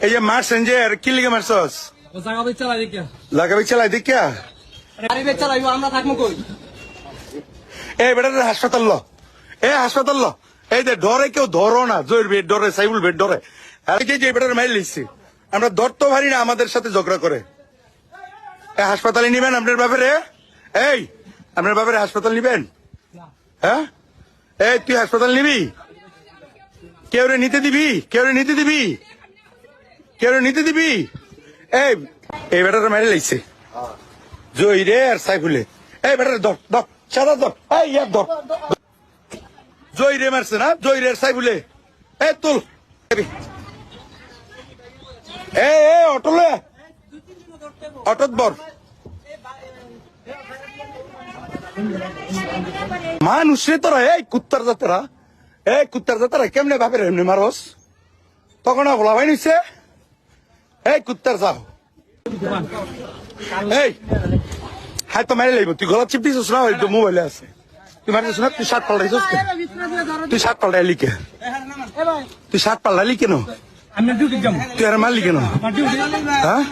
এই যে মারছেন যে কি লিগে মারছস? লাগাবি চালাই দেখিয়া এই বেটার হাসপাতাল ল, হাসপাতাল ল। এই যে ডরে কেউ ধরো না, জয়ের বেড ডরে, সাইবুল বেড ডরে। যে বেটার মাইল লিখছি আমরা ধরতে পারি না, আমাদের সাথে ঝগড়া করে। হাসপাতালে নিবেন আপনার ব্যাপারে? এই আপনার ব্যাপারে হাসপাতাল নিবেন? হ্যাঁ, এই তুই হাসপাতাল নিবি? কেউ রে নিতে দিবি? কেউ রে নিতে দিবি? কেউ রে নিতে দিবি? এই বেটার মাইল লিখছে জয় রে আর সাইফুলে। এই বেটার ধর ধর, সাদা ধর, এই ইয়ার ধর। জয় রে মারছে না, জয় রে আর সাইফুলে। এই তুল অটো লে, অটোত বর। মানুষ রে তোরা, এই কুত্তার জাতেরা, কুত্তার জাতেরা কেমনে ভাবে এমনি মারস? তখন বলা ভাই নিছে, এই কুত্তার যাও। এই হাই তো মারি লাগবো, তুই গলা চিপ দিছিস না? ওই তো মোবাইলে আছে। তুই মারিস না? তুই শার্ট পাল্টাইছিস? তুই শার্ট পাল্টাইলি কে? তুই শার্ট পাল্টাইলি কেন? তুই আর মারলি কেন? হ্যাঁ